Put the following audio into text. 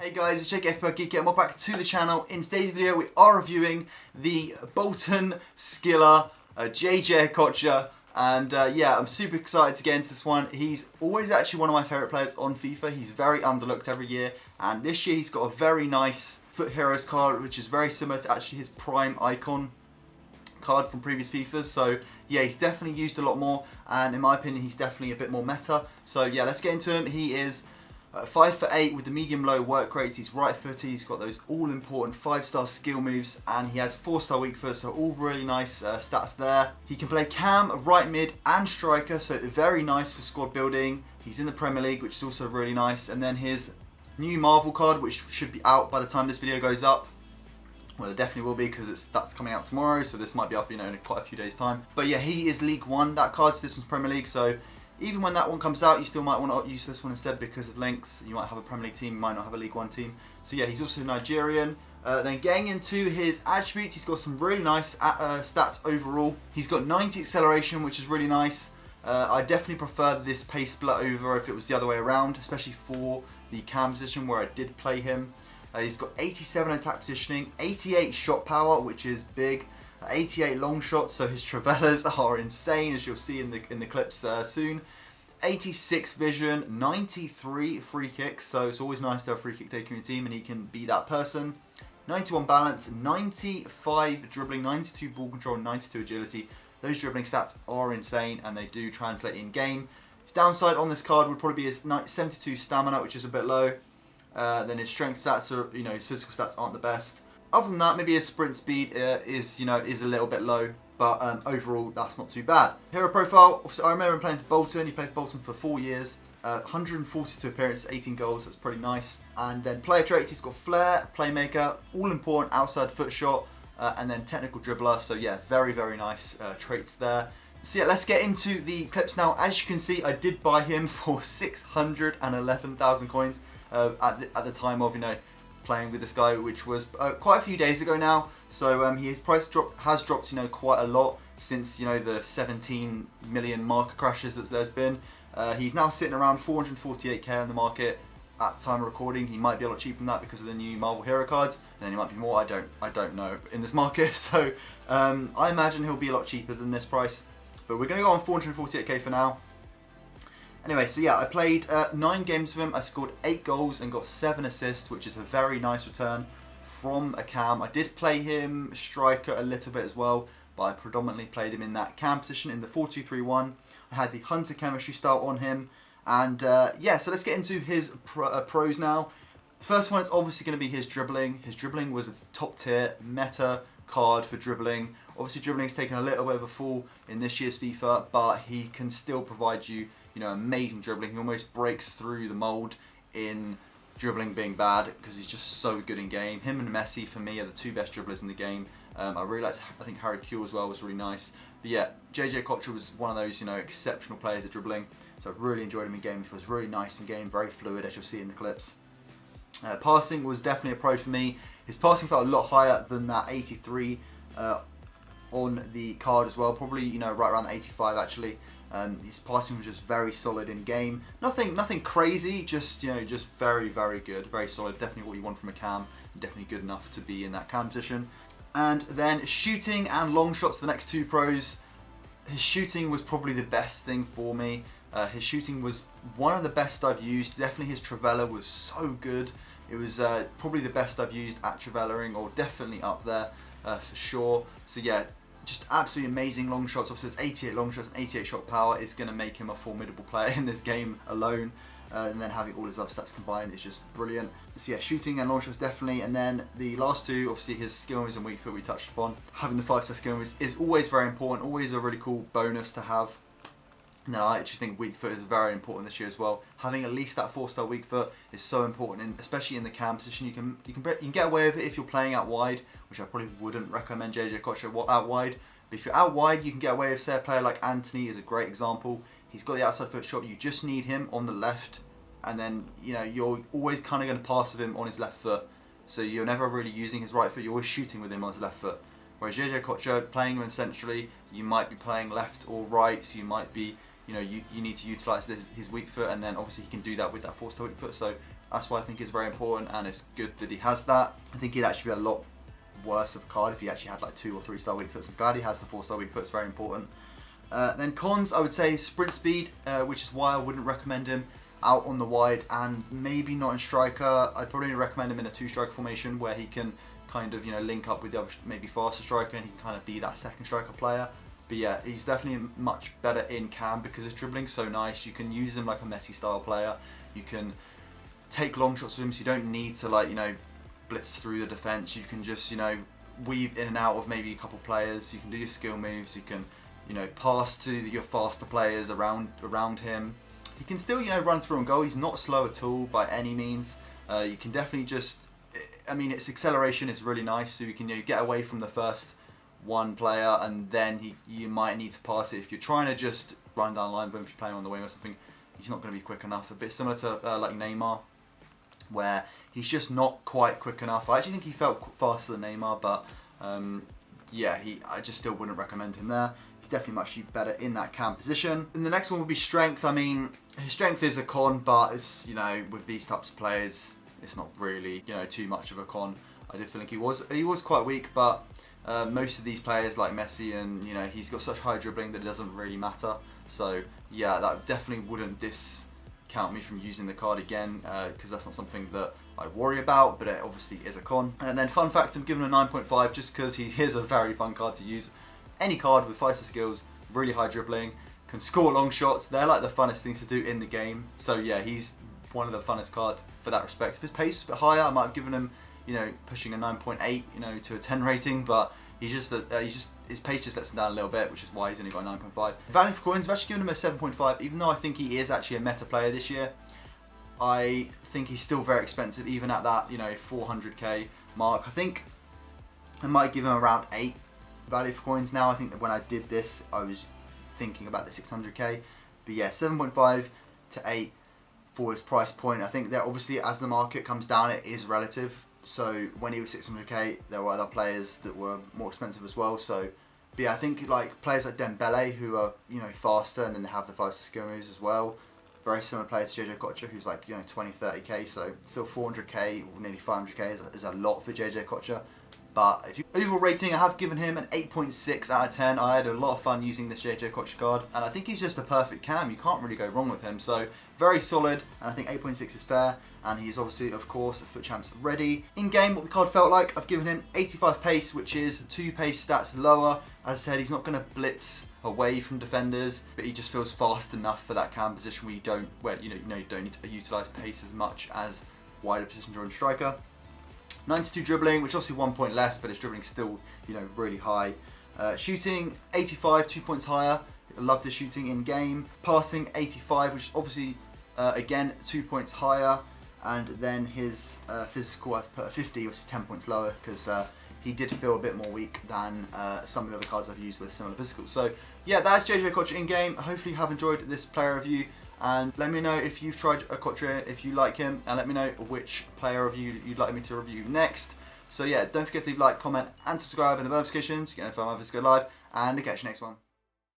Hey guys, it's FPR Geek and welcome back to the channel. In today's video we are reviewing the Bolton Skiller Jay-Jay Okocha, and yeah, I'm super excited to get into this one. He's always actually one of my favourite players on FIFA. He's very underlooked every year, and this year he's got a very nice FUT Heroes card which is very similar to actually his Prime Icon card from previous FIFAs. So yeah, he's definitely used a lot more, and in my opinion he's definitely a bit more meta. So yeah, let's get into him. He is 5'8" with the medium-low work rate. He's right-footed. He's got those all-important 5-star skill moves, and he has 4-star weak foot, so all really nice stats there. He can play cam, right mid, and striker, so very nice for squad building. He's in the Premier League, which is also really nice. And then his new Marvel card, which should be out by the time this video goes up. Well, it definitely will be because that's coming out tomorrow, so this might be up, in quite a few days' time. But yeah, he is League 1. That card, so this one's Premier League, so even when that one comes out, you still might want to use this one instead because of links. You might have a Premier League team, you might not have a League 1 team. So yeah, he's also Nigerian. Then getting into his attributes, he's got some really nice stats overall. He's got 90 acceleration, which is really nice. I definitely prefer this pace split over if it was the other way around, especially for the cam position where I did play him. He's got 87 attack positioning, 88 shot power, which is big. 88 long shots, so his TRIVELAs are insane, as you'll see in the clips soon. 86 vision, 93 free kicks, so it's always nice to have a free kick taker in your team, and he can be that person. 91 balance, 95 dribbling, 92 ball control, 92 agility. Those dribbling stats are insane, and they do translate in game. His downside on this card would probably be his 72 stamina, which is a bit low. Then his strength stats are, his physical stats aren't the best. Other than that, maybe his sprint speed is a little bit low, but overall that's not too bad. Hero profile, I remember him playing for Bolton. He played for Bolton for 4 years, 142 appearances, 18 goals, that's pretty nice. And then player traits, he's got flair, playmaker, all important outside foot shot, and then technical dribbler. So yeah, very nice traits there. So yeah, let's get into the clips now. As you can see, I did buy him for 611,000 coins at the time of playing with this guy, which was quite a few days ago now. So his price has dropped quite a lot since the 17 million market crashes that there's been. He's now sitting around 448k on the market at the time of recording. He might be a lot cheaper than that because of the new Marvel Hero cards, and then he might be more. I don't know in this market. So I imagine he'll be a lot cheaper than this price, but we're going to go on 448k for now. Anyway, so yeah, I played 9 games with him. I scored 8 goals and got 7 assists, which is a very nice return from a cam. I did play him striker a little bit as well, but I predominantly played him in that cam position in the 4-2-3-1. I had the Hunter chemistry style on him, and yeah, so let's get into his pros now. The first one is obviously going to be his dribbling. His dribbling was a top tier meta card for dribbling. Obviously, dribbling's taken a little bit of a fall in this year's FIFA, but he can still provide you amazing dribbling. He almost breaks through the mold in dribbling being bad because he's just so good in game. Him and Messi for me are the 2 best dribblers in the game. I really liked, I think Harry Q as well was really nice. But yeah, Jay-Jay Okocha was one of those exceptional players at dribbling. So I really enjoyed him in game. He was really nice in game, very fluid, as you'll see in the clips. Passing was definitely a pro for me. His passing felt a lot higher than that 83 on the card as well. Probably right around the 85 actually. His passing was just very solid in game. Nothing crazy, just just very good, very solid. Definitely what you want from a cam. Definitely good enough to be in that cam position. And then shooting and long shots, the next 2 pros. His shooting was probably the best thing for me. His shooting was one of the best I've used. Definitely his TRIVELA was so good. It was probably the best I've used at TRIVELAing, or definitely up there for sure. So yeah, just absolutely amazing long shots. Obviously, it's 88 long shots and 88 shot power is going to make him a formidable player in this game alone. And then having all his other stats combined is just brilliant. So yeah, shooting and long shots definitely. And then the last 2, obviously his skill moves and weak foot we touched upon. Having the 5-star skill moves is always very important, always a really cool bonus to have. And then I actually think weak foot is very important this year as well. Having at least that 4-star weak foot is so important, especially in the cam position. You can get away with it if you're playing out wide, which I probably wouldn't recommend Jay-Jay Okocha out wide. But if you're out wide, you can get away with, say, a player like Anthony is a great example. He's got the outside foot shot. You just need him on the left, and then you're always kind of going to pass with him on his left foot. So you're never really using his right foot. You're always shooting with him on his left foot. Whereas Jay-Jay Okocha, playing him centrally, you might be playing left or right. So you might be you need to utilise his weak foot, and then obviously he can do that with that 4-star weak foot. So That's why I think it's very important, and it's good that he has that. I think he'd actually be a lot worse of a card if he actually had like 2 or 3 star weak foots. I'm glad he has the 4 star weak foot. It's very important. Then cons, I would say sprint speed, which is why I wouldn't recommend him out on the wide, and maybe not in striker. I'd probably recommend him in a 2-striker formation where he can kind of, you know, link up with the other maybe faster striker, and he can kind of be that second striker player. But yeah, he's definitely much better in cam because his dribbling's so nice. You can use him like a Messi style player. You can take long shots with him, so you don't need to, like, you know, blitz through the defense. You can just, you know, weave in and out of maybe a couple players. You can do your skill moves. You can, you know, pass to your faster players around him. He can still, you know, run through and go. He's not slow at all by any means. You can definitely just, I mean, its acceleration is really nice, so you can, you know, get away from the first one player, and then you might need to pass it if you're trying to just run down the line. But if you're playing on the wing or something, he's not going to be quick enough. A bit similar to like Neymar, where he's just not quite quick enough. I actually think he felt faster than Neymar, but yeah, I just still wouldn't recommend him there. He's definitely much better in that cam position. And the next one would be strength. I mean, his strength is a con, but it's, you know, with these types of players, it's not really, you know, too much of a con. I did feel like he was quite weak, but most of these players like Messi, and, you know, he's got such high dribbling that it doesn't really matter. So yeah, that definitely wouldn't discount me from using the card again, because that's not something that I worry about, but it obviously is a con. And then fun fact, I'm giving him a 9.5 just because he is a very fun card to use. Any card with 5-star skills, really high dribbling, can score long shots. They're like the funnest things to do in the game. So yeah, he's one of the funnest cards for that respect. If his pace was a bit higher, I might have given him, you know, pushing a 9.8, you know, to a 10 rating, but his pace just lets him down a little bit, which is why he's only got a 9.5. Value for coins, I've actually given him a 7.5, even though I think he is actually a meta player this year. I think he's still very expensive, even at that, you know, 400k mark. I think I might give him around 8 value for coins now. I think that when I did this, I was thinking about the 600k. But yeah, 7.5 to 8 for his price point. I think that obviously as the market comes down, it is relative. So when he was 600k, there were other players that were more expensive as well. So, but yeah, I think like players like Dembele, who are, you know, faster, and then they have the faster skill moves as well. Very similar player to Jay-Jay Okocha, who's like, you know, 20, 30k. So still 400k, or nearly 500k is a lot for Jay-Jay Okocha. But if you overall rating, I have given him an 8.6 out of 10. I had a lot of fun using this Jay-Jay Okocha card, and I think he's just a perfect cam. You can't really go wrong with him. So very solid, and I think 8.6 is fair. And he's obviously, of course, FUT Champs ready. In game, what the card felt like, I've given him 85 pace, which is 2 pace stats lower. As I said, he's not going to blitz away from defenders, but he just feels fast enough for that cam position where you don't need to utilise pace as much as wider positions or in striker. 92 dribbling, which obviously 1 point less, but his dribbling still, you know, really high. Shooting 85, 2 points higher. I loved his shooting in game. Passing 85, which is obviously again 2 points higher. And then his physical, I've put a 50, which is 10 points lower, because he did feel a bit more weak than some of the other cards I've used with similar physicals. So yeah, that's Jay-Jay Okocha in game. Hopefully you have enjoyed this player review, and let me know if you've tried Okocha, if you like him, and let me know which player review you'd like me to review next. So yeah, don't forget to leave a like, comment, and subscribe, and the bell notifications to get notified when my videos go live, and I'll catch you next one.